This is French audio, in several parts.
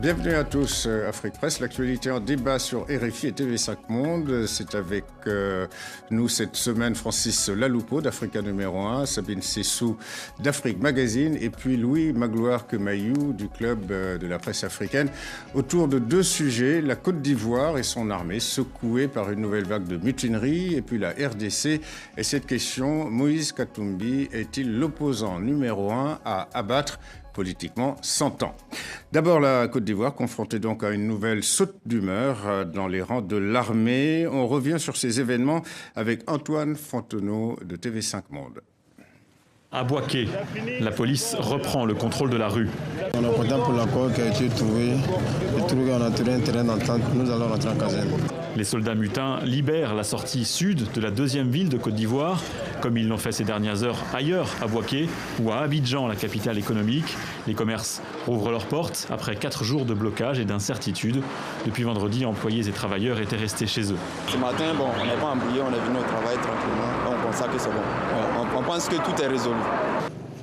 Bienvenue à tous, Afrique Presse, l'actualité en débat sur RFI et TV5 Monde. C'est avec nous cette semaine Francis Laloupeau d'Africa numéro 1, Sabine Sessou d'Afrique Magazine et puis Louis Magloire-Kemayou du Club de la presse africaine. Autour de deux sujets, la Côte d'Ivoire et son armée secouée par une nouvelle vague de mutinerie et puis la RDC. Et cette question, Moïse Katumbi est-il l'opposant numéro 1 à abattre politiquement 100 ans. D'abord, la Côte d'Ivoire, confrontée donc à une nouvelle saute d'humeur dans les rangs de l'armée. On revient sur ces événements avec Antoine Fontenot de TV5 Monde. À Bouaké, la police reprend le contrôle de la rue. On est content pour l'accord qui a été trouvé. Et trouvé on a trouvé un terrain d'entente. Nous allons rentrer en caserne. Les soldats mutins libèrent la sortie sud de la deuxième ville de Côte d'Ivoire, comme ils l'ont fait ces dernières heures ailleurs, à Bouaké ou à Abidjan, la capitale économique. Les commerces rouvrent leurs portes après 4 jours de blocage et d'incertitude. Depuis vendredi, employés et travailleurs étaient restés chez eux. Ce matin, on n'est pas embrouillé, on est venu au travail tranquillement. Donc on sait que c'est bon. On pense que tout est résolu.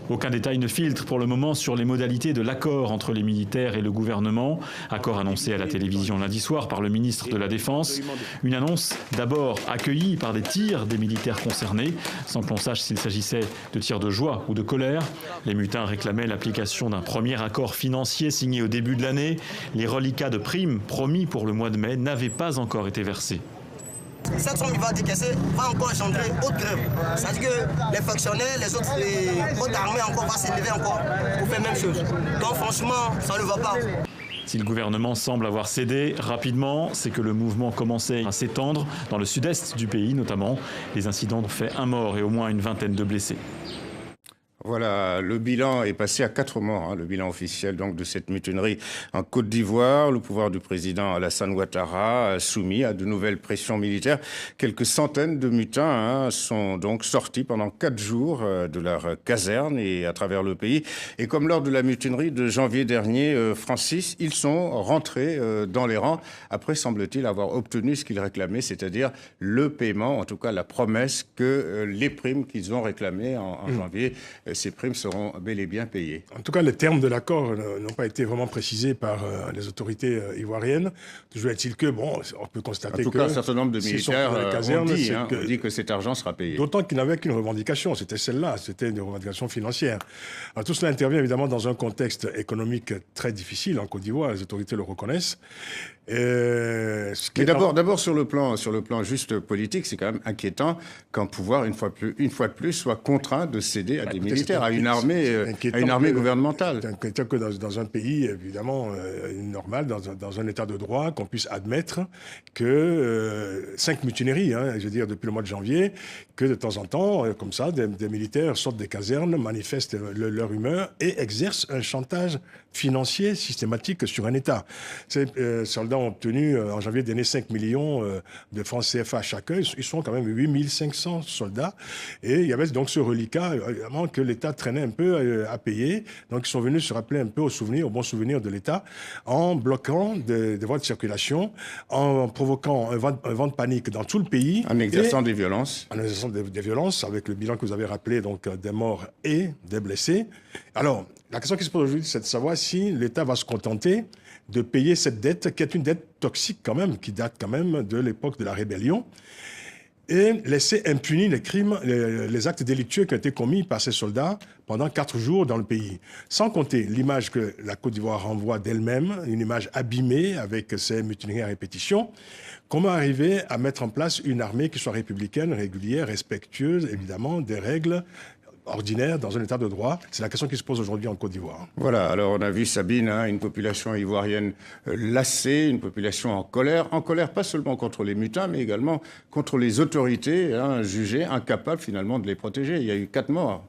Aucun détail ne filtre pour le moment sur les modalités de l'accord entre les militaires et le gouvernement. Accord annoncé à la télévision lundi soir par le ministre de la Défense. Une annonce d'abord accueillie par des tirs des militaires concernés, sans que l'on sache s'il s'agissait de tirs de joie ou de colère. Les mutins réclamaient l'application d'un premier accord financier signé au début de l'année. Les reliquats de primes promis pour le mois de mai n'avaient pas encore été versés. Cette somme qui va décaisser va encore engendrer autre grève. C'est-à-dire que les factionnaires, les autres armées encore vont s'élever encore pour faire la même chose. Donc franchement, ça ne va pas. Si le gouvernement semble avoir cédé rapidement, c'est que le mouvement commençait à s'étendre dans le sud-est du pays notamment. Les incidents ont fait 1 mort et au moins une vingtaine de blessés. Voilà, le bilan est passé à 4 morts, le bilan officiel donc de cette mutinerie en Côte d'Ivoire. Le pouvoir du président Alassane Ouattara soumis à de nouvelles pressions militaires. Quelques centaines de mutins sont donc sortis pendant 4 jours de leur caserne et à travers le pays. Et comme lors de la mutinerie de janvier dernier, Francis, ils sont rentrés dans les rangs après, semble-t-il, avoir obtenu ce qu'ils réclamaient, c'est-à-dire le paiement, en tout cas la promesse que les primes qu'ils ont réclamées en janvier, ces primes seront bel et bien payées. En tout cas, les termes de l'accord n'ont pas été vraiment précisés par les autorités ivoiriennes. Toujours est-il que, on peut constater que... En tout cas, un certain nombre de militaires ont dit que cet argent sera payé. D'autant qu'ils n'avaient qu'une revendication, c'était celle-là, c'était une revendication financière. Alors, tout cela intervient évidemment dans un contexte économique très difficile en Côte d'Ivoire, les autorités le reconnaissent. Mais d'abord sur le plan juste politique, c'est quand même inquiétant qu'un pouvoir, une fois de plus, soit contraint de céder à des militaires, à une armée gouvernementale. C'est inquiétant que dans un pays, évidemment, normal, dans un état de droit, qu'on puisse admettre que 5 mutineries, je veux dire, depuis le mois de janvier, que de temps en temps, comme ça, des militaires sortent des casernes, manifestent leur humeur et exercent un chantage financier systématique sur un État. Ces soldats ont obtenu en janvier dernier 5 millions de francs CFA chacun. Ils sont quand même 8500 soldats. Et il y avait donc ce reliquat, évidemment, que l'État traînait un peu à payer. Donc ils sont venus se rappeler un peu au bon souvenir de l'État en bloquant des voies de circulation, en provoquant un vent de panique dans tout le pays. En exerçant des violences. En exerçant des violences, avec le bilan que vous avez rappelé, donc des morts et des blessés. Alors, la question qui se pose aujourd'hui, c'est de savoir si l'État va se contenter de payer cette dette, qui est une dette toxique quand même, qui date quand même de l'époque de la rébellion, et laisser impunis les crimes, les actes délictueux qui ont été commis par ces soldats pendant 4 jours dans le pays. Sans compter l'image que la Côte d'Ivoire renvoie d'elle-même, une image abîmée avec ces mutineries à répétition. Comment arriver à mettre en place une armée qui soit républicaine, régulière, respectueuse, évidemment, des règles ordinaire dans un état de droit? C'est la question qui se pose aujourd'hui en Côte d'Ivoire. Voilà, alors on a vu, Sabine, une population ivoirienne lassée, une population en colère pas seulement contre les mutins, mais également contre les autorités jugées incapables finalement de les protéger. Il y a eu 4 morts.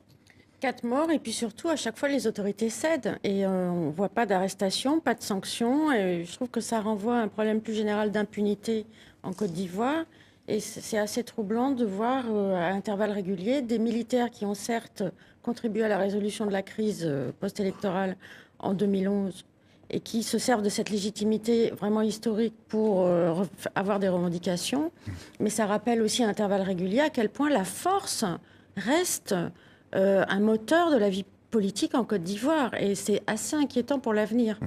4 morts, et puis surtout, à chaque fois, les autorités cèdent. Et on ne voit pas d'arrestation, pas de sanctions. Et je trouve que ça renvoie à un problème plus général d'impunité en Côte d'Ivoire. Et c'est assez troublant de voir à intervalles réguliers des militaires qui ont certes contribué à la résolution de la crise post-électorale en 2011 et qui se servent de cette légitimité vraiment historique pour avoir des revendications. Mais ça rappelle aussi à intervalles réguliers à quel point la force reste un moteur de la vie politique en Côte d'Ivoire. Et c'est assez inquiétant pour l'avenir.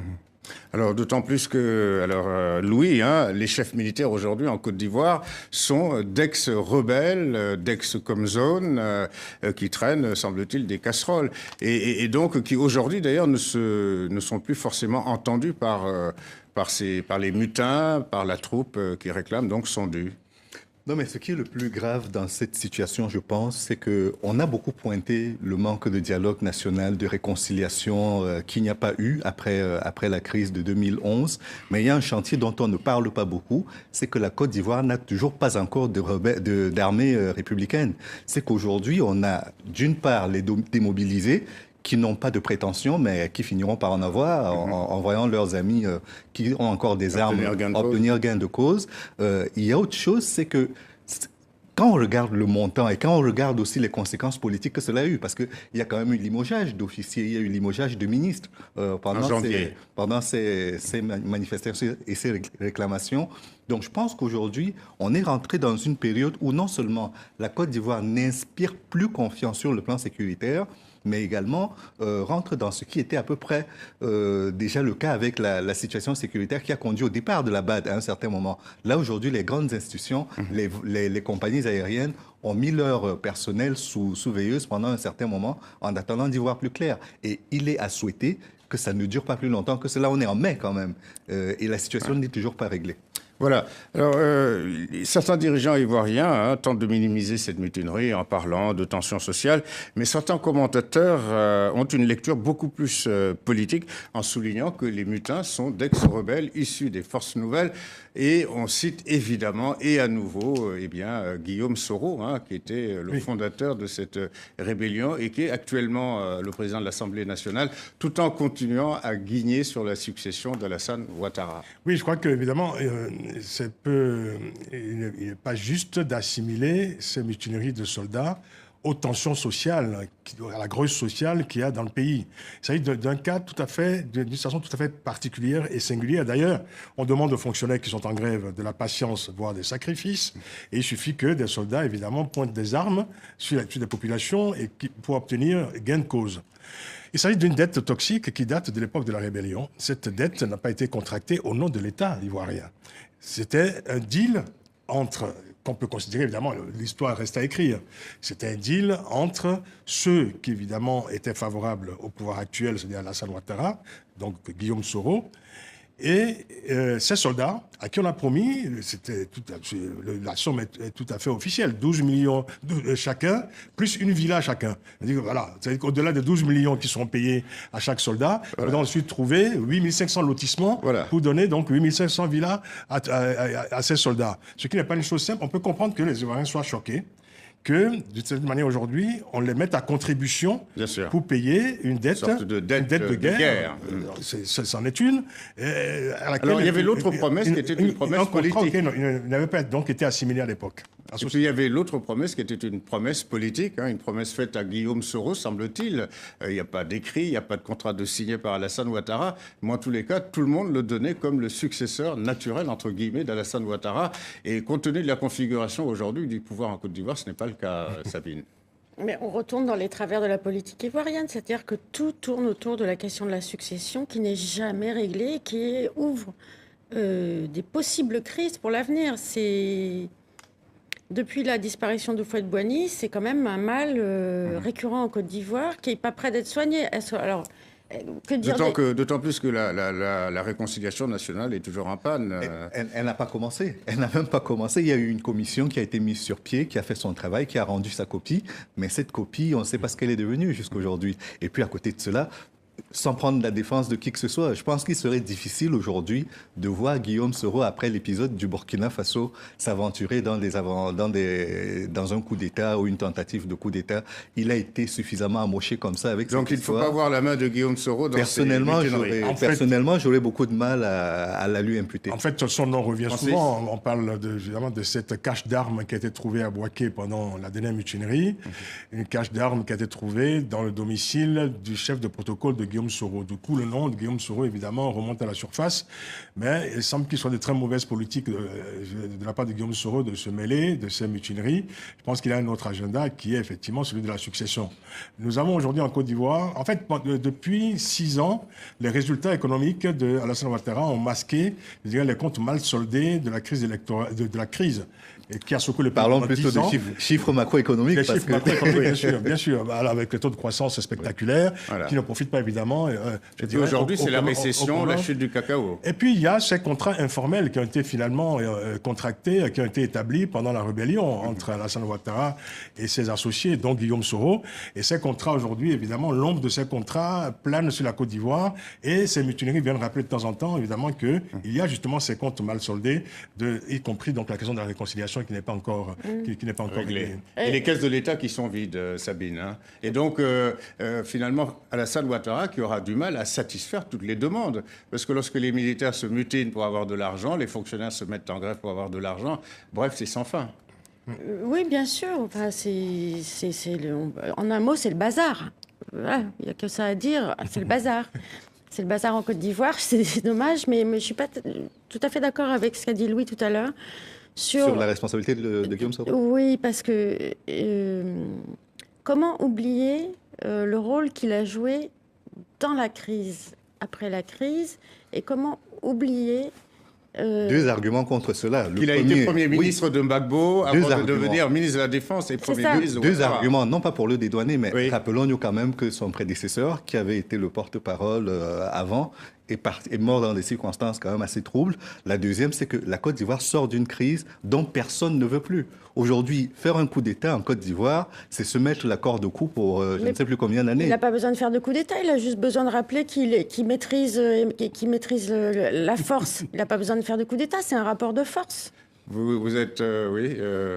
Alors, d'autant plus que, Louis, les chefs militaires aujourd'hui en Côte d'Ivoire sont d'ex-rebelles, d'ex-comzones, qui traînent, semble-t-il, des casseroles. Et donc, qui aujourd'hui, d'ailleurs, ne sont plus forcément entendus par les mutins, par la troupe qui réclame donc son dû. Non, mais ce qui est le plus grave dans cette situation, je pense, c'est qu'on a beaucoup pointé le manque de dialogue national, de réconciliation qu'il n'y a pas eu après la crise de 2011. Mais il y a un chantier dont on ne parle pas beaucoup, c'est que la Côte d'Ivoire n'a toujours pas encore d'armée républicaine. C'est qu'aujourd'hui, on a d'une part les démobilisés, qui n'ont pas de prétention, mais qui finiront par en avoir en voyant leurs amis qui ont encore des armes obtenir gain de cause. Il y a autre chose, c'est que quand on regarde le montant et quand on regarde aussi les conséquences politiques que cela a eu, parce qu'il y a quand même eu limogeage d'officiers, il y a eu limogeage de ministres pendant ces manifestations et ces réclamations. Donc je pense qu'aujourd'hui, on est rentré dans une période où non seulement la Côte d'Ivoire n'inspire plus confiance sur le plan sécuritaire, mais également rentre dans ce qui était à peu près déjà le cas avec la situation sécuritaire qui a conduit au départ de la BAD à un certain moment. Là, aujourd'hui, les grandes institutions, les compagnies aériennes ont mis leur personnel sous veilleuse pendant un certain moment en attendant d'y voir plus clair. Et il est à souhaiter que ça ne dure pas plus longtemps que cela. On est en mai quand même. Et la situation n'est toujours pas réglée. Voilà. Alors, certains dirigeants ivoiriens tentent de minimiser cette mutinerie en parlant de tensions sociales, mais certains commentateurs ont une lecture beaucoup plus politique en soulignant que les mutins sont d'ex-rebelles issus des forces nouvelles. Et on cite évidemment et à nouveau Guillaume Soro, qui était le fondateur de cette rébellion et qui est actuellement le président de l'Assemblée nationale, tout en continuant à guigner sur la succession d'Alassane Ouattara. Oui, je crois qu'évidemment, il n'est pas juste d'assimiler ces mutineries de soldats aux tensions sociales, à la grosse sociale qu'il y a dans le pays. Il s'agit d'un cas d'une situation tout à fait particulière et singulière. D'ailleurs, on demande aux fonctionnaires qui sont en grève de la patience, voire des sacrifices. Et il suffit que des soldats, évidemment, pointent des armes sur des populations pour obtenir gain de cause. Il s'agit d'une dette toxique qui date de l'époque de la rébellion. Cette dette n'a pas été contractée au nom de l'État ivoirien. C'était un deal qu'on peut considérer, évidemment, l'histoire reste à écrire. C'était un deal entre ceux qui, évidemment, étaient favorables au pouvoir actuel, c'est-à-dire Alassane Ouattara, donc Guillaume Soro, et ces soldats à qui on a promis, la somme est tout à fait officielle, 12 millions chacun, plus une villa chacun. Voilà, c'est-à-dire qu'au-delà des 12 millions qui seront payés à chaque soldat, on va ensuite trouver 8500 lotissements pour donner donc 8500 villas à ces soldats. Ce qui n'est pas une chose simple. On peut comprendre que les Ivoiriens soient choqués que, de cette manière, aujourd'hui, on les mette à contribution pour payer une dette, de guerre. C'en est une. Alors, il y avait l'autre promesse qui était une promesse politique. Il n'avait pas donc été assimilé à l'époque. Et puis, il y avait l'autre promesse qui était une promesse politique, une promesse faite à Guillaume Soro, semble-t-il. Il n'y a pas d'écrit, il n'y a pas de contrat de signé par Alassane Ouattara. Mais en tous les cas, tout le monde le donnait comme le successeur naturel, entre guillemets, d'Alassane Ouattara. Et compte tenu de la configuration aujourd'hui du pouvoir en Côte d'Ivoire, ce n'est pas le cas, Sabine. Mais on retourne dans les travers de la politique ivoirienne, c'est-à-dire que tout tourne autour de la question de la succession qui n'est jamais réglée et qui ouvre des possibles crises pour l'avenir. Depuis la disparition d'Houphouët-Boigny, c'est quand même un mal récurrent en Côte d'Ivoire qui n'est pas prêt d'être soigné. Alors, D'autant plus que la réconciliation nationale est toujours en panne. Elle n'a pas commencé. Elle n'a même pas commencé. Il y a eu une commission qui a été mise sur pied, qui a fait son travail, qui a rendu sa copie. Mais cette copie, on ne sait pas ce qu'elle est devenue jusqu'à aujourd'hui. Et puis à côté de cela, sans prendre la défense de qui que ce soit, je pense qu'il serait difficile aujourd'hui de voir Guillaume Soro, après l'épisode du Burkina Faso, s'aventurer dans un coup d'État ou une tentative de coup d'État. Il a été suffisamment amoché comme ça avec Donc il ne faut pas voir la main de Guillaume Soro dans Personnellement, j'aurais beaucoup de mal à la lui imputer. En fait, son nom revient souvent. On parle évidemment de cette cache d'armes qui a été trouvée à Bouaké pendant la dernière mutinerie. Une cache d'armes qui a été trouvée dans le domicile du chef de protocole de Guillaume Soro. Du coup, le nom de Guillaume Soro, évidemment, remonte à la surface, mais il semble qu'il soit de très mauvaises politiques de la part de Guillaume Soro de se mêler de ces mutineries. Je pense qu'il a un autre agenda qui est effectivement celui de la succession. Nous avons aujourd'hui en Côte d'Ivoire, en fait, depuis 6 ans, les résultats économiques de Alassane Ouattara ont masqué, je dirais, les comptes mal soldés de la crise électorale, de la crise qui a secoué le pays. Parlons plutôt de chiffres macroéconomiques. Les chiffres macroéconomiques, bien sûr. Alors, avec le taux de croissance spectaculaire, qui ne profitent pas évidemment. Aujourd'hui, c'est la récession, la chute du cacao. Et puis, il y a ces contrats informels qui ont été finalement contractés, qui ont été établis pendant la rébellion entre Alassane Ouattara et ses associés, dont Guillaume Soro. Et ces contrats, aujourd'hui, évidemment, l'ombre de ces contrats plane sur la Côte d'Ivoire. Et ces mutineries viennent rappeler de temps en temps, évidemment, qu'il y a justement ces comptes mal soldés, y compris donc la question de la réconciliation qui n'est pas encore réglée. Et les caisses de l'État qui sont vides, Sabine. Hein. Et donc, finalement, Alassane Ouattara qui aura du mal à satisfaire toutes les demandes. Parce que lorsque les militaires se mutinent pour avoir de l'argent, les fonctionnaires se mettent en grève pour avoir de l'argent. Bref, c'est sans fin. Oui, bien sûr. Enfin, en un mot, c'est le bazar. Voilà, il n'y a que ça à dire. C'est le bazar. C'est le bazar en Côte d'Ivoire. C'est dommage, mais je ne suis pas tout à fait d'accord avec ce qu'a dit Louis tout à l'heure. Sur la responsabilité de Guillaume Soro. Oui, parce que comment oublier le rôle qu'il a joué dans la crise, après la crise, et comment oublier... Deux arguments contre cela. Il a été Premier ministre de Gbagbo avant de devenir ministre de la Défense et Premier ministre de Deux arguments, non pas pour le dédouaner, mais rappelons-nous quand même que son prédécesseur, qui avait été le porte-parole avant, est mort dans des circonstances quand même assez troubles. La deuxième, c'est que la Côte d'Ivoire sort d'une crise dont personne ne veut plus. Aujourd'hui, faire un coup d'État en Côte d'Ivoire, c'est se mettre la corde au cou pour je ne sais plus combien d'années. Il n'a pas besoin de faire de coup d'État, il a juste besoin de rappeler qu'il maîtrise la force. Il n'a pas besoin de faire de coup d'État, c'est un rapport de force. Vous êtes,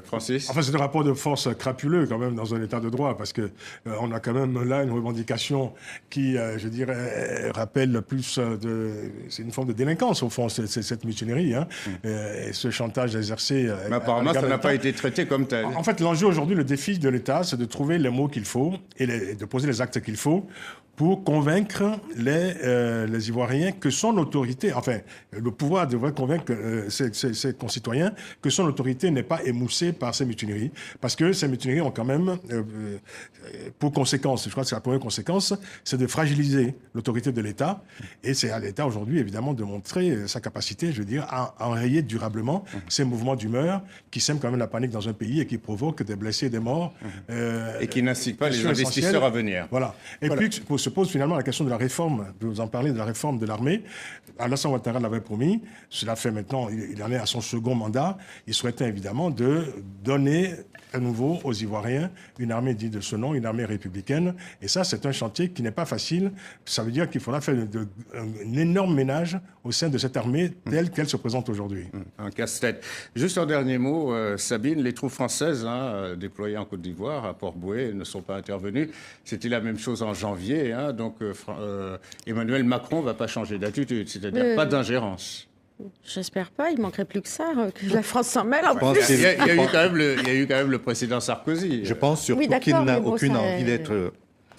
Francis? Enfin, c'est un rapport de force crapuleux quand même dans un état de droit, parce que on a quand même là une revendication qui, je dirais, rappelle plus c'est une forme de délinquance au fond, cette mutinerie, hein, et ce chantage exercé. Mais apparemment, ça n'a pas été traité comme tel. En fait, l'enjeu aujourd'hui, le défi de l'État, c'est de trouver les mots qu'il faut et de poser les actes qu'il faut pour convaincre les Ivoiriens que son autorité, enfin, le pouvoir devrait convaincre ses concitoyens que son autorité n'est pas émoussée par ces mutineries. Parce que ces mutineries ont quand même, pour conséquence, je crois que c'est la première conséquence, c'est de fragiliser l'autorité de l'État. Et c'est à l'État aujourd'hui, évidemment, de montrer sa capacité, je veux dire, à enrayer durablement ces mouvements d'humeur qui sèment quand même la panique dans un pays et qui provoquent des blessés et des morts. Et qui n'incitent pas les investisseurs à venir. Voilà. Et puis, se pose finalement la question de la réforme. Je vous en parler de la réforme de l'armée. Alassane Ouattara l'avait promis. Cela fait maintenant, il en est à son second mandat. Il souhaitait évidemment de donner à nouveau aux Ivoiriens une armée dite de ce nom, une armée républicaine. Et ça, c'est un chantier qui n'est pas facile. Ça veut dire qu'il faudra faire un énorme ménage au sein de cette armée telle qu'elle se présente aujourd'hui. Un casse-tête. Juste un dernier mot, Sabine, les troupes françaises déployées en Côte d'Ivoire, à Port-Bouët, ne sont pas intervenues. C'était la même chose en janvier. Donc Emmanuel Macron ne va pas changer d'attitude, c'est-à-dire pas d'ingérence. J'espère pas, il manquerait plus que ça, que la France s'en mêle en plus. Il y a eu quand même le président Sarkozy. Je pense surtout qu'il n'a aucune envie d'être...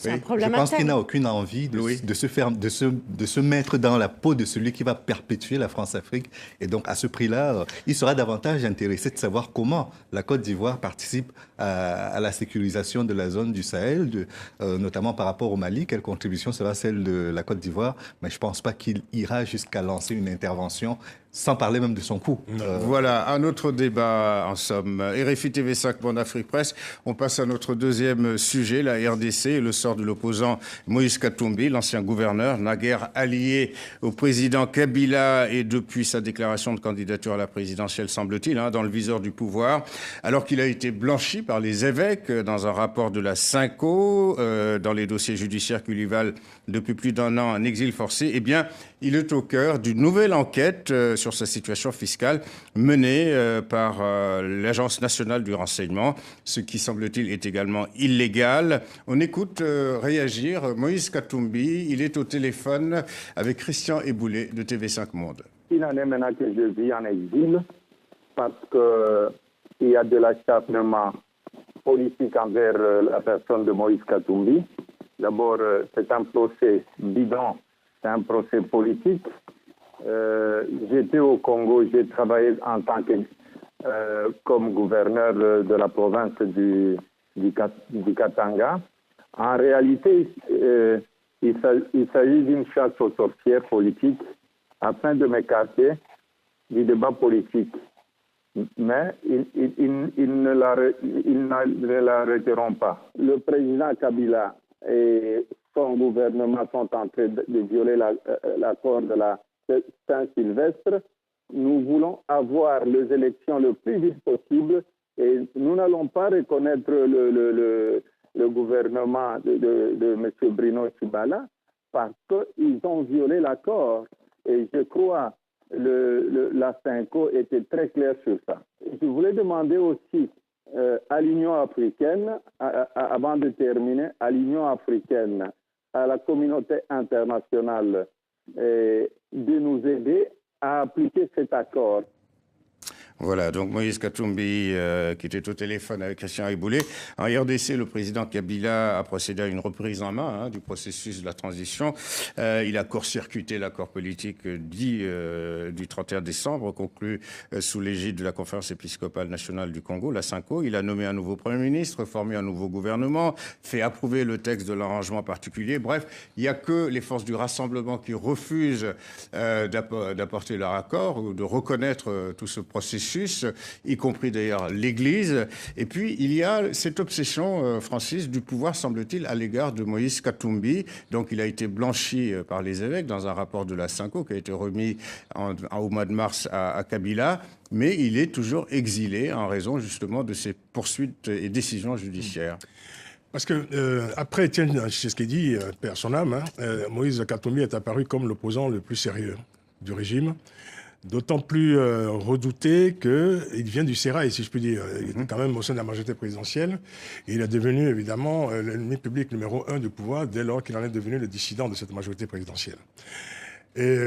Je pense qu'il n'a aucune envie de se mettre dans la peau de celui qui va perpétuer la France-Afrique. Et donc, à ce prix-là, il sera davantage intéressé de savoir comment la Côte d'Ivoire participe à la sécurisation de la zone du Sahel, notamment par rapport au Mali. Quelle contribution sera celle de la Côte d'Ivoire? Mais je ne pense pas qu'il ira jusqu'à lancer une intervention, sans parler même de son coût. Voilà, un autre débat en somme. RFI TV5, Monde Afrique Presse. On passe à notre deuxième sujet, la RDC et le sort de l'opposant Moïse Katumbi, l'ancien gouverneur, naguère allié au président Kabila et depuis sa déclaration de candidature à la présidentielle, semble-t-il, dans le viseur du pouvoir, alors qu'il a été blanchi par les évêques dans un rapport de la Cinco, dans les dossiers judiciaires qui lui valent depuis plus d'1 an un exil forcé. Eh bien, il est au cœur d'une nouvelle enquête sur sa situation fiscale menée par l'Agence nationale du renseignement, ce qui, semble-t-il, est également illégal. On écoute réagir Moïse Katumbi. Il est au téléphone avec Christian Eboulé de TV5 Monde. Il en est maintenant que je vis en exil parce qu'il y a de l'acharnement politique envers la personne de Moïse Katumbi. D'abord, c'est un procès bidon, c'est un procès politique. J'étais au Congo, j'ai travaillé en tant que comme gouverneur de la province du Katanga. En réalité, il s'agit d'une chasse aux sorcières politique afin de m'écarter du débat politique. Mais ils ne l'arrêteront pas. Le président Kabila et son gouvernement sont en train de violer l'accord de la Saint-Sylvestre. Nous voulons avoir les élections le plus vite possible et nous n'allons pas reconnaître le gouvernement de M. Bruno Tshibala parce qu'ils ont violé l'accord. Et je crois la CENCO était très claire sur ça. Je voulais demander aussi à l'Union africaine, avant de terminer, à l'Union africaine, à la communauté internationale, de nous aider à appliquer cet accord. Voilà, donc Moïse Katumbi qui était au téléphone avec Christian Eboulé. En RDC, le président Kabila a procédé à une reprise en main du processus de la transition. Il a court-circuité l'accord politique dit du 31 décembre, conclu sous l'égide de la Conférence épiscopale nationale du Congo, la CENCO. Il a nommé un nouveau Premier ministre, formé un nouveau gouvernement, fait approuver le texte de l'arrangement particulier. Bref, il n'y a que les forces du rassemblement qui refusent d'apporter leur accord ou de reconnaître tout ce processus, y compris d'ailleurs l'Église. Et puis, il y a cette obsession, Francis, du pouvoir, semble-t-il, à l'égard de Moïse Katumbi. Donc, il a été blanchi par les évêques dans un rapport de la CENCO qui a été remis au mois de mars à Kabila. Mais il est toujours exilé en raison, justement, de ses poursuites et décisions judiciaires. Parce que, après Étienne Tshisekedi, père son âme, Moïse Katumbi est apparu comme l'opposant le plus sérieux du régime. D'autant plus redouté qu'il vient du sérail, si je puis dire. Il était quand même au sein de la majorité présidentielle. Et il est devenu, évidemment, l'ennemi public numéro 1 du pouvoir dès lors qu'il en est devenu le dissident de cette majorité présidentielle. Et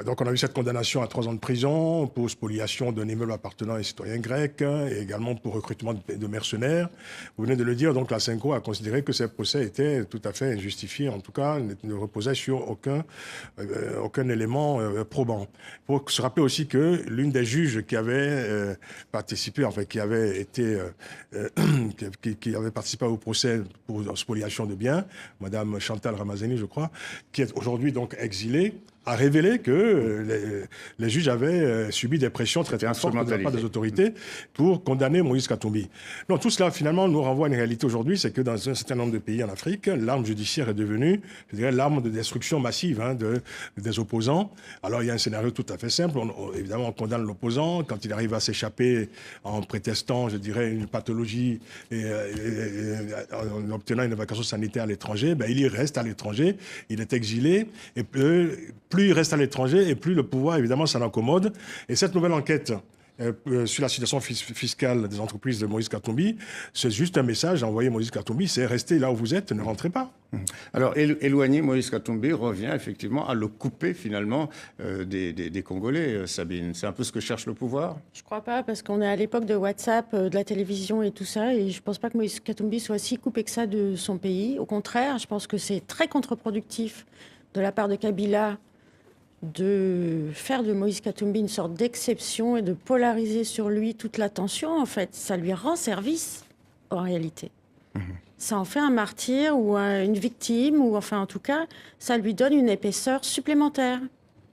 donc on a eu cette condamnation à 3 ans de prison pour spoliation d'un immeuble appartenant à un citoyen grec et également pour recrutement de mercenaires. Vous venez de le dire, donc la CENCO a considéré que ces procès étaient tout à fait injustifiés, en tout cas ne reposaient sur aucun élément probant. Il faut se rappeler aussi que l'une des juges qui avait participé, enfin qui avait été qui avait participé au procès pour spoliation de biens, Madame Chantal Ramazani, je crois, qui est aujourd'hui donc exilée, a révélé que les juges avaient subi des pressions très fortes de la part des autorités pour condamner Moïse Katumbi. Donc tout cela, finalement, nous renvoie à une réalité aujourd'hui, c'est que dans un certain nombre de pays en Afrique, l'arme judiciaire est devenue, je dirais, l'arme de destruction massive des opposants. Alors il y a un scénario tout à fait simple. Évidemment, on condamne l'opposant quand il arrive à s'échapper en prétestant, je dirais, une pathologie et en obtenant une évacuation sanitaire à l'étranger. Ben, il y reste à l'étranger, il est exilé et plus il reste à l'étranger et plus le pouvoir, évidemment, s'en accommode. Et cette nouvelle enquête sur la situation fiscale des entreprises de Moïse Katumbi, c'est juste un message envoyé à Moïse Katumbi, c'est restez là où vous êtes, ne rentrez pas. Alors, éloigner Moïse Katumbi revient effectivement à le couper finalement des Congolais, Sabine. C'est un peu ce que cherche le pouvoir? Je ne crois pas, parce qu'on est à l'époque de WhatsApp, de la télévision et tout ça, et je ne pense pas que Moïse Katumbi soit si coupé que ça de son pays. Au contraire, je pense que c'est très contre-productif de la part de Kabila de faire de Moïse Katumbi une sorte d'exception et de polariser sur lui toute l'attention. En fait, ça lui rend service, en réalité. Ça en fait un martyr ou une victime, ou enfin, en tout cas, ça lui donne une épaisseur supplémentaire.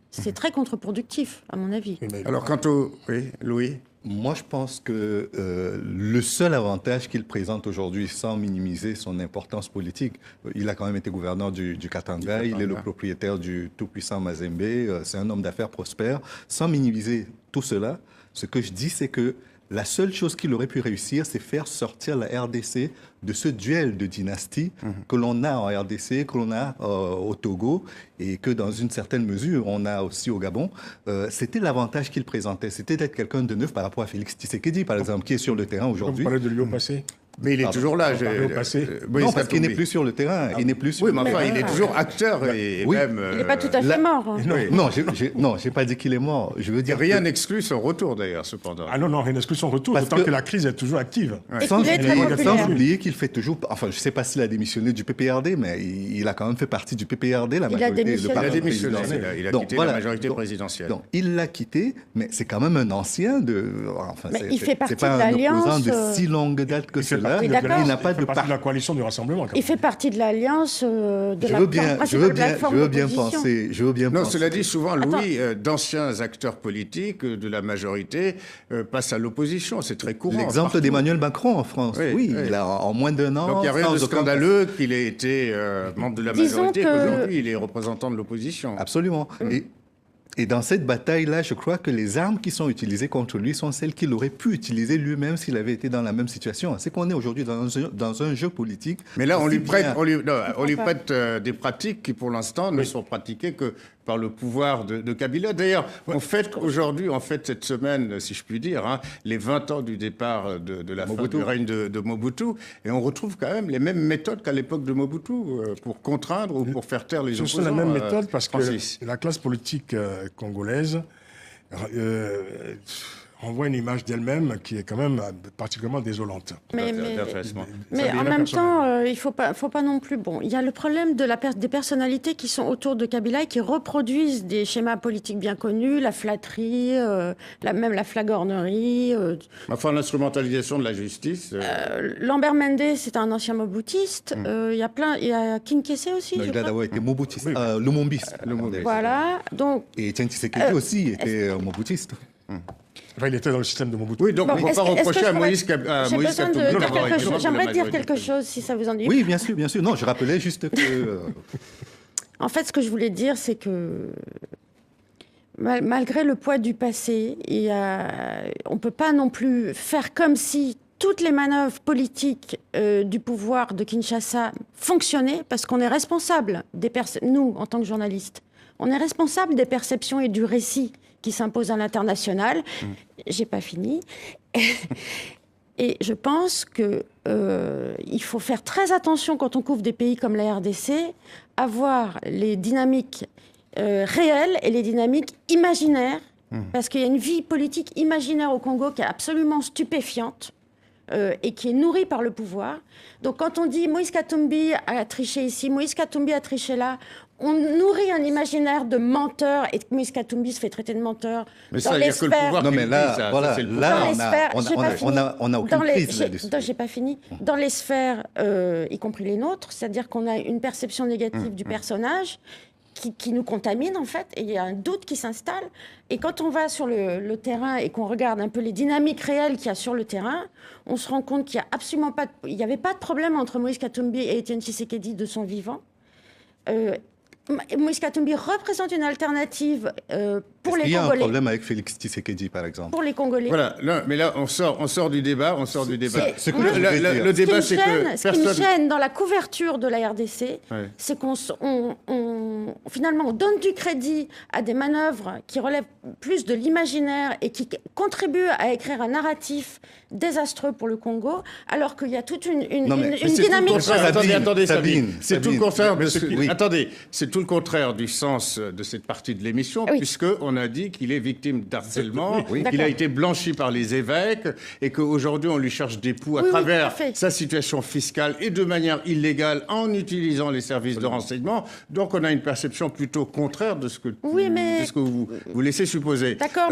C'est très contre-productif, à mon avis. Alors, quant au... Oui, Louis? Moi, je pense que le seul avantage qu'il présente aujourd'hui, sans minimiser son importance politique, il a quand même été gouverneur du Katanga, il est le propriétaire du tout-puissant Mazembe, c'est un homme d'affaires prospère. Sans minimiser tout cela, ce que je dis, c'est que la seule chose qu'il aurait pu réussir, c'est faire sortir la RDC de ce duel de dynastie que l'on a en RDC, que l'on a au Togo et que dans une certaine mesure, on a aussi au Gabon. C'était l'avantage qu'il présentait, c'était d'être quelqu'un de neuf par rapport à Félix Tshisekedi, par exemple, qui est sur le terrain aujourd'hui. Vous parlez de lui au passé? Mais il est toujours là. Non, parce qu'il n'est plus sur le terrain. Il n'est plus sur oui, mais enfin, il est toujours acteur et oui. même... Il n'est pas tout à fait mort. Non, j'ai pas dit qu'il est mort. Je veux dire rien n'exclut son retour, d'ailleurs, cependant. Ah non, rien n'exclut son retour, d'autant que la crise est toujours active. Et qu'il est très populaire. Sans oublier qu'il fait toujours... Enfin, je ne sais pas s'il a démissionné du PPRD, mais il a quand même fait partie du PPRD, la majorité. Il a démissionné. Il a quitté la majorité présidentielle. Donc, il l'a quitté, mais c'est quand même un ancien de... Enfin, mais il fait partie de l'alliance. l'alliance. C'est pas un opposant de si longue date que cela. Il n'a pas de partie de la coalition du Rassemblement. Il fait partie de l'alliance de je veux bien penser. Non, cela dit, souvent, Louis, d'anciens acteurs politiques de la majorité passent à l'opposition. C'est très courant. L'exemple d'Emmanuel Macron en France. Oui. Il a en moins d'un an. Donc il n'y a rien de scandaleux qu'il ait été membre de la majorité, qu'aujourd'hui il est représentant de l'opposition. Absolument. Et dans cette bataille-là, je crois que les armes qui sont utilisées contre lui sont celles qu'il aurait pu utiliser lui-même s'il avait été dans la même situation. C'est qu'on est aujourd'hui dans un jeu politique. Mais là, on lui prête des pratiques qui, pour l'instant, ne sont pratiquées que par le pouvoir de Kabila. D'ailleurs, aujourd'hui, cette semaine, si je puis dire, les 20 ans du départ de la fin du règne de Mobutu, et on retrouve quand même les mêmes méthodes qu'à l'époque de Mobutu pour contraindre ou pour faire taire les opposants. Ce sont les mêmes méthodes parce que la classe politique congolaise renvoie une image d'elle-même qui est quand même particulièrement désolante. Mais en même temps, il faut pas non plus... Bon, il y a le problème des personnalités qui sont autour de Kabila et qui reproduisent des schémas politiques bien connus, la flatterie, même la flagornerie. Enfin, l'instrumentalisation de la justice. Lambert Mende, c'est un ancien moboutiste. Il y a Kinkessé aussi, non, je il a d'abord été moboutiste. Lumumbiste. Voilà, donc... Et Etienne Tshisekedi aussi était moboutiste. Enfin, il était dans le système de Mobutu. Oui, donc on ne peut pas reprocher à Moïse Katumbi. J'aimerais dire quelque chose, si ça vous ennuie. Oui, bien sûr, bien sûr. Non, je rappelais juste que... En fait, ce que je voulais dire, c'est que malgré le poids du passé, on ne peut pas non plus faire comme si toutes les manœuvres politiques du pouvoir de Kinshasa fonctionnaient, parce qu'on est responsable, nous, en tant que journalistes, on est responsable des perceptions et du récit qui s'impose à l'international. J'ai pas fini. Et je pense que il faut faire très attention quand on couvre des pays comme la RDC, à voir les dynamiques réelles et les dynamiques imaginaires, parce qu'il y a une vie politique imaginaire au Congo qui est absolument stupéfiante. Et qui est nourrie par le pouvoir. Donc quand on dit Moïse Katumbi a triché ici, Moïse Katumbi a triché là, on nourrit un imaginaire de menteur, et Moïse Katumbi se fait traiter de menteur. Mais ça veut dire que le pouvoir... Non mais là, voilà, on a aucune prise là-dessus. J'ai pas fini. Dans les sphères, y compris les nôtres, c'est-à-dire qu'on a une perception négative du personnage, qui nous contamine, en fait, et il y a un doute qui s'installe. Et quand on va sur le terrain et qu'on regarde un peu les dynamiques réelles qu'il y a sur le terrain, on se rend compte qu'il n'y a absolument pas... Il n'y avait pas de problème entre Moïse Katumbi et Etienne Tshisekedi de son vivant. Moïse Katumbi représente une alternative pour les Congolais. Il y a un problème avec Félix Tshisekedi, par exemple. Pour les Congolais. Voilà, mais là, on sort du débat. Le débat, c'est que ce qui me gêne dans la couverture de la RDC, c'est qu'on finalement, on donne du crédit à des manœuvres qui relèvent plus de l'imaginaire et qui contribuent à écrire un narratif désastreux pour le Congo, alors qu'il y a toute une dynamique... Attendez, Sabine. C'est tout le contraire de Attendez, c'est tout le contraire du sens de cette partie de l'émission, puisqu'on a dit qu'il est victime d'harcèlement, qu'il a été blanchi par les évêques, et qu'aujourd'hui on lui cherche des poux à travers sa situation fiscale et de manière illégale en utilisant les services de renseignement. Donc on a une perception plutôt contraire de ce que, vous laissez supposer. D'accord,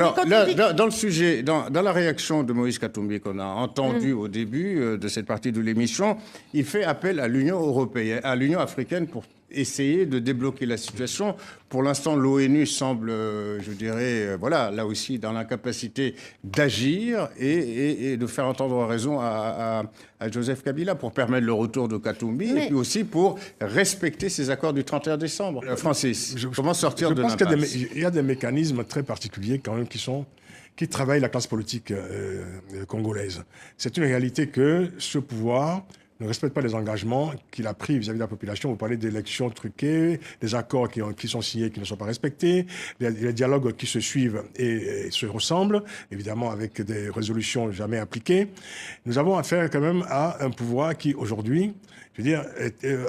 dans le sujet, dans la réaction de Moïse Katumbi qu'on a entendu au début de cette partie de l'émission, il fait appel à l'Union européenne, à l'Union africaine pour essayer de débloquer la situation. Pour l'instant, l'ONU semble, je dirais, là aussi, dans l'incapacité d'agir et de faire entendre raison à Joseph Kabila pour permettre le retour de Katumbi et puis aussi pour respecter ces accords du 31 décembre. Francis, comment sortir de l'impasse ? Je pense qu'il y a des mécanismes très particuliers quand même qui travaillent la classe politique congolaise. C'est une réalité que ce pouvoir ne respecte pas les engagements qu'il a pris vis-à-vis de la population. Vous parlez d'élections truquées, des accords qui sont signés qui ne sont pas respectés, les dialogues qui se suivent et se ressemblent, évidemment avec des résolutions jamais appliquées. Nous avons affaire quand même à un pouvoir qui aujourd'hui, je veux dire,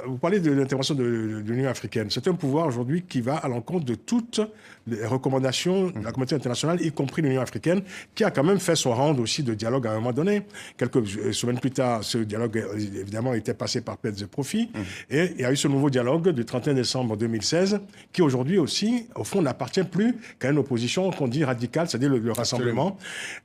vous parlez de l'intervention de l'Union africaine. C'est un pouvoir aujourd'hui qui va à l'encontre de toutes les recommandations de la communauté internationale, y compris l'Union africaine, qui a quand même fait son round aussi de dialogue à un moment donné. Quelques semaines plus tard, ce dialogue, évidemment, était passé par perte de profit. Et il y a eu ce nouveau dialogue du 31 décembre 2016, qui aujourd'hui aussi, au fond, n'appartient plus qu'à une opposition qu'on dit radicale, c'est-à-dire le rassemblement.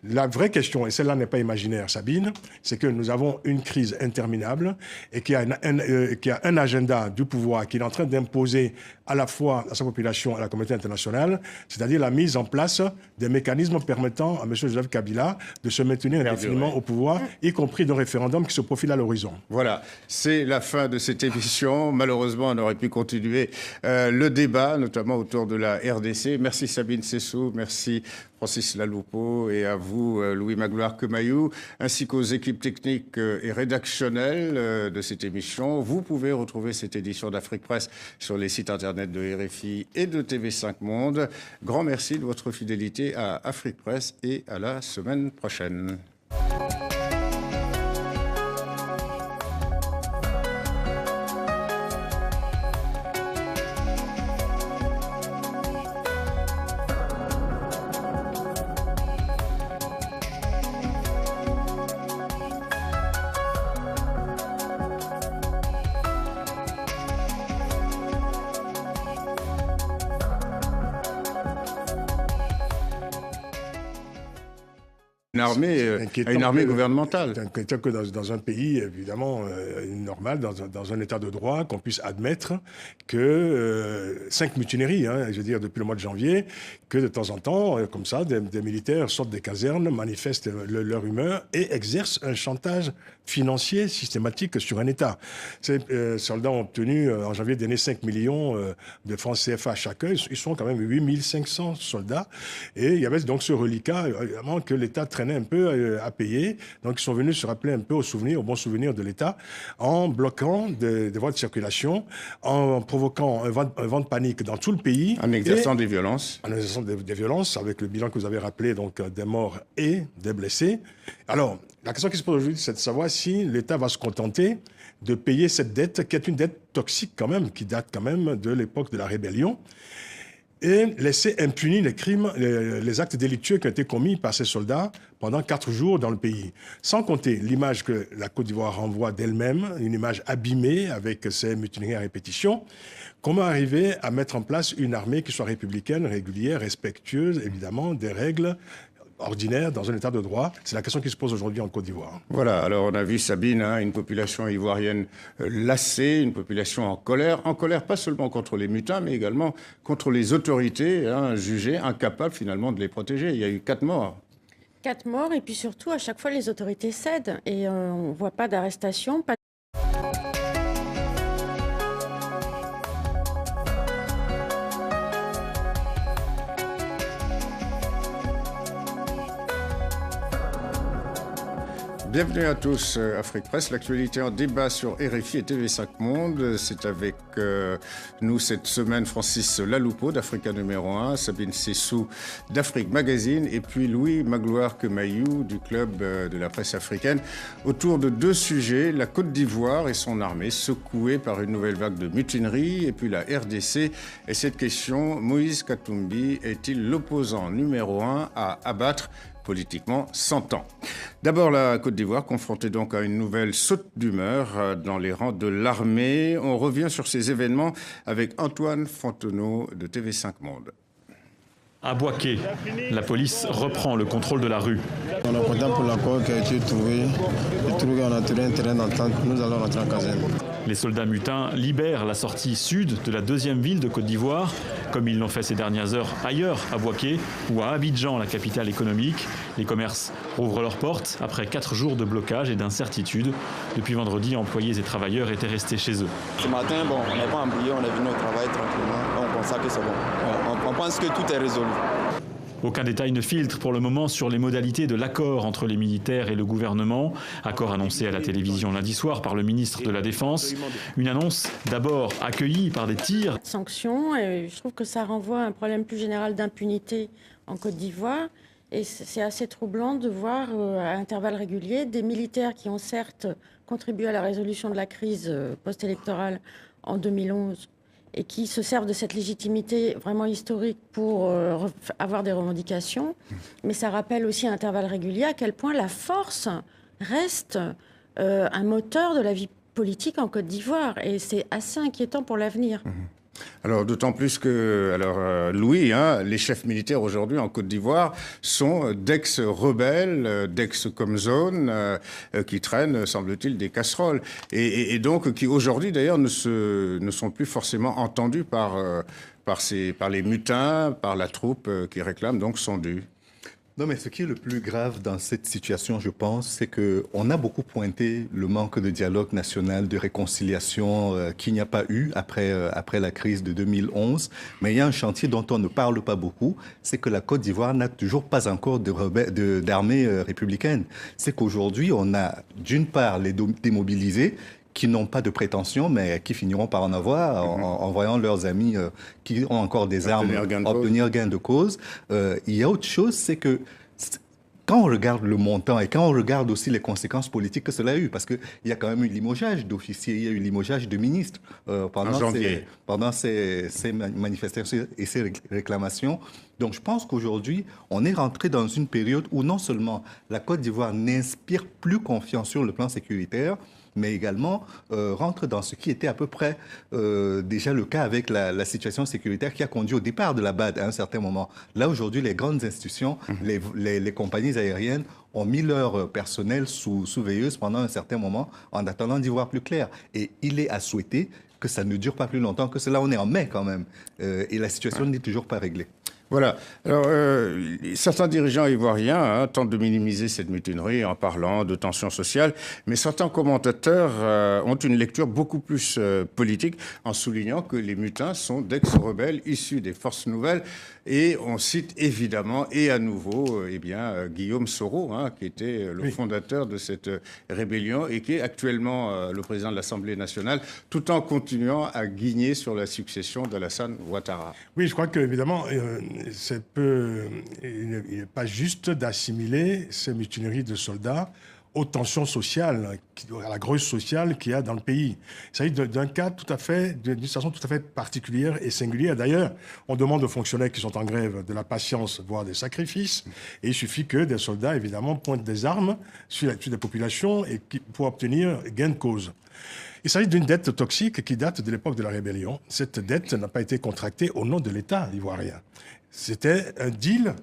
La vraie question, et celle-là n'est pas imaginaire, Sabine, c'est que nous avons une crise interminable et qu'il y a un agenda du pouvoir qui est en train d'imposer à la fois à sa population et à la communauté internationale, c'est-à-dire la mise en place des mécanismes permettant à M. Joseph Kabila de se maintenir indéfiniment au pouvoir, y compris d'un référendum qui se profile à l'horizon. Voilà, c'est la fin de cette émission. Malheureusement, on aurait pu continuer le débat, notamment autour de la RDC. Merci Sabine Sessou, merci Francis Laloupo et à vous, Louis Magloire Kemayou, ainsi qu'aux équipes techniques et rédactionnelles de cette émission. Vous pouvez retrouver cette édition d'Afrique Presse sur les sites internet de RFI et de TV5 Monde. Grand merci de votre fidélité à Afrique Presse et à la semaine prochaine. Une armée gouvernementale. C'est inquiétant que dans un pays, évidemment, normal, dans un état de droit, qu'on puisse admettre que 5 mutineries, je veux dire, depuis le mois de janvier, que de temps en temps, comme ça, des militaires sortent des casernes, manifestent leur humeur et exercent un chantage financier systématique sur un État. Ces soldats ont obtenu en janvier dernier 5 millions de francs CFA chacun. Ils sont quand même 8500 soldats. Et il y avait donc ce reliquat, évidemment, que l'État traînait un peu à payer. Donc ils sont venus se rappeler un peu au bon souvenir de l'État en bloquant des voies de circulation, en provoquant un vent de panique dans tout le pays. En exerçant des violences. En exerçant des violences, avec le bilan que vous avez rappelé, donc des morts et des blessés. Alors, la question qui se pose aujourd'hui, c'est de savoir si l'État va se contenter de payer cette dette, qui est une dette toxique quand même, qui date quand même de l'époque de la rébellion, et laisser impunis les crimes, les actes délictueux qui ont été commis par ces soldats pendant 4 jours dans le pays. Sans compter l'image que la Côte d'Ivoire renvoie d'elle-même, une image abîmée avec ces mutineries à répétition. Comment arriver à mettre en place une armée qui soit républicaine, régulière, respectueuse, évidemment, des règles ordinaire dans un état de droit? C'est la question qui se pose aujourd'hui en Côte d'Ivoire. Voilà, alors on a vu Sabine, une population ivoirienne lassée, une population en colère pas seulement contre les mutins, mais également contre les autorités jugées incapables finalement de les protéger. Il y a eu 4 morts. 4 morts, et puis surtout, à chaque fois, les autorités cèdent. Et on ne voit pas d'arrestation, pas. Bienvenue à tous, Afrique Presse. L'actualité en débat sur RFI et TV5 Monde. C'est avec nous cette semaine Francis Laloupo d'Africa numéro 1, Sabine Sessou d'Afrique Magazine et puis Louis Magloire Kemayou du Club de la presse africaine. Autour de 2 sujets, la Côte d'Ivoire et son armée secouée par une nouvelle vague de mutinerie et puis la RDC. Et cette question, Moïse Katumbi est-il l'opposant numéro 1 à abattre politiquement 100 ans. D'abord, la Côte d'Ivoire, confrontée donc à une nouvelle saute d'humeur dans les rangs de l'armée. On revient sur ces événements avec Antoine Fontenot de TV5 Monde. À Bouaké, la police reprend le contrôle de la rue. On est content pour l'accord qui a été trouvé. On a trouvé un terrain d'entente. Nous allons rentrer en caserne. Les soldats mutins libèrent la sortie sud de la 2e ville de Côte d'Ivoire, comme ils l'ont fait ces dernières heures ailleurs, à Bouaké ou à Abidjan, la capitale économique. Les commerces rouvrent leurs portes après 4 jours de blocage et d'incertitude. Depuis vendredi, employés et travailleurs étaient restés chez eux. Ce matin, on n'a pas embrouillé, on est venu au travail tranquillement. On pense que c'est bon. On pense que tout est résolu. Aucun détail ne filtre pour le moment sur les modalités de l'accord entre les militaires et le gouvernement. Accord annoncé à la télévision lundi soir par le ministre de la Défense. Une annonce d'abord accueillie par des tirs. Sanctions, et je trouve que ça renvoie à un problème plus général d'impunité en Côte d'Ivoire. Et c'est assez troublant de voir à intervalles réguliers des militaires qui ont certes contribué à la résolution de la crise post-électorale en 2011 et qui se servent de cette légitimité vraiment historique pour avoir des revendications. Mais ça rappelle aussi à intervalles réguliers à quel point la force reste un moteur de la vie politique en Côte d'Ivoire. Et c'est assez inquiétant pour l'avenir. Alors, d'autant plus que, Louis, les chefs militaires aujourd'hui en Côte d'Ivoire sont d'ex-rebelles, d'ex-comzones, qui traînent, semble-t-il, des casseroles. Et donc, qui aujourd'hui, d'ailleurs, ne sont plus forcément entendus par les mutins, par la troupe qui réclame donc son dû. Non, mais ce qui est le plus grave dans cette situation, je pense, c'est qu'on a beaucoup pointé le manque de dialogue national, de réconciliation qu'il n'y a pas eu après la crise de 2011. Mais il y a un chantier dont on ne parle pas beaucoup, c'est que la Côte d'Ivoire n'a toujours pas encore d'armée républicaine. C'est qu'aujourd'hui, on a d'une part les démobilisés, qui n'ont pas de prétention, mais qui finiront par en avoir en voyant leurs amis qui ont encore des armes obtenir gain de cause. Il y a autre chose, c'est que quand on regarde le montant et quand on regarde aussi les conséquences politiques que cela a eu, parce qu'il y a quand même eu limogeage d'officiers, il y a eu limogeage de ministres pendant ces manifestations et ces réclamations. Donc je pense qu'aujourd'hui, on est rentré dans une période où non seulement la Côte d'Ivoire n'inspire plus confiance sur le plan sécuritaire, mais également rentre dans ce qui était à peu près déjà le cas avec la situation sécuritaire qui a conduit au départ de la BAD à un certain moment. Là, aujourd'hui, les grandes institutions, les compagnies aériennes ont mis leur personnel sous veilleuse pendant un certain moment en attendant d'y voir plus clair. Et il est à souhaiter que ça ne dure pas plus longtemps que cela. On est en mai quand même. Et la situation n'est toujours pas réglée. Voilà. Alors, certains dirigeants ivoiriens tentent de minimiser cette mutinerie en parlant de tensions sociales, mais certains commentateurs ont une lecture beaucoup plus politique en soulignant que les mutins sont d'ex-rebelles issus des forces nouvelles. Et on cite évidemment et à nouveau Guillaume Soro, qui était le fondateur de cette rébellion et qui est actuellement le président de l'Assemblée nationale, tout en continuant à guigner sur la succession d'Alassane Ouattara. Oui, je crois qu'évidemment, il n'est pas juste d'assimiler ces mutineries de soldats aux tensions sociales, à la grosse sociale qu'il y a dans le pays. Il s'agit d'un cas d'une situation tout à fait particulière et singulière. D'ailleurs, on demande aux fonctionnaires qui sont en grève de la patience, voire des sacrifices. Et il suffit que des soldats, évidemment, pointent des armes sur des populations pour obtenir gain de cause. Il s'agit d'une dette toxique qui date de l'époque de la rébellion. Cette dette n'a pas été contractée au nom de l'État ivoirien. C'était un deal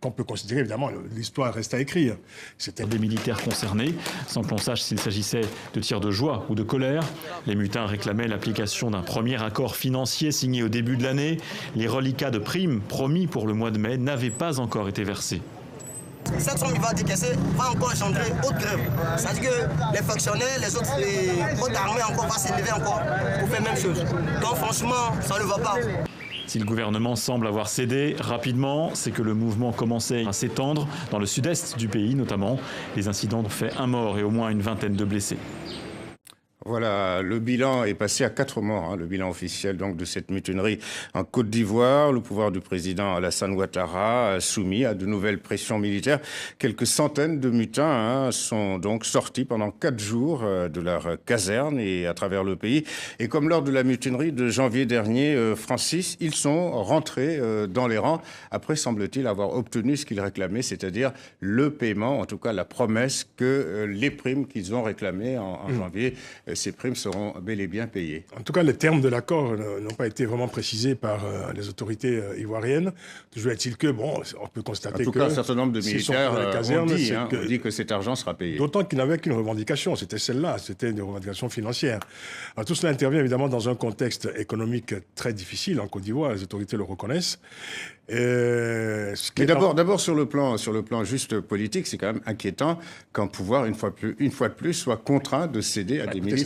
qu'on peut considérer, évidemment, l'histoire reste à écrire. C'était des militaires concernés, sans qu'on sache s'il s'agissait de tirs de joie ou de colère. Les mutins réclamaient l'application d'un premier accord financier signé au début de l'année. Les reliquats de primes promis pour le mois de mai n'avaient pas encore été versés. Cette somme, il va décaisser, va encore engendrer autre grève. C'est-à-dire que les factionnaires, les autres armées encore vont s'élever encore pour faire la même chose. Donc franchement, ça ne va pas. Si le gouvernement semble avoir cédé rapidement, c'est que le mouvement commençait à s'étendre dans le sud-est du pays notamment. Les incidents ont fait un mort et au moins une vingtaine de blessés. Voilà, le bilan est passé à 4 morts, le bilan officiel donc de cette mutinerie en Côte d'Ivoire. Le pouvoir du président Alassane Ouattara soumis à de nouvelles pressions militaires. Quelques centaines de mutins sont donc sortis pendant 4 jours de leur caserne et à travers le pays. Et comme lors de la mutinerie de janvier dernier, Francis, ils sont rentrés dans les rangs après, semble-t-il, avoir obtenu ce qu'ils réclamaient, c'est-à-dire le paiement, en tout cas la promesse que les primes qu'ils ont réclamées en janvier, ces primes seront bel et bien payées. En tout cas, les termes de l'accord n'ont pas été vraiment précisés par les autorités ivoiriennes. Toujours est-il que, on peut constater que... En tout cas, un certain nombre de militaires ont dit que cet argent sera payé. D'autant qu'ils n'avaient qu'une revendication, c'était celle-là, c'était une revendication financière. Alors, tout cela intervient évidemment dans un contexte économique très difficile en Côte d'Ivoire, les autorités le reconnaissent. Mais d'abord sur le plan juste politique, c'est quand même inquiétant qu'un pouvoir, une fois de plus, soit contraint de céder à des militaires.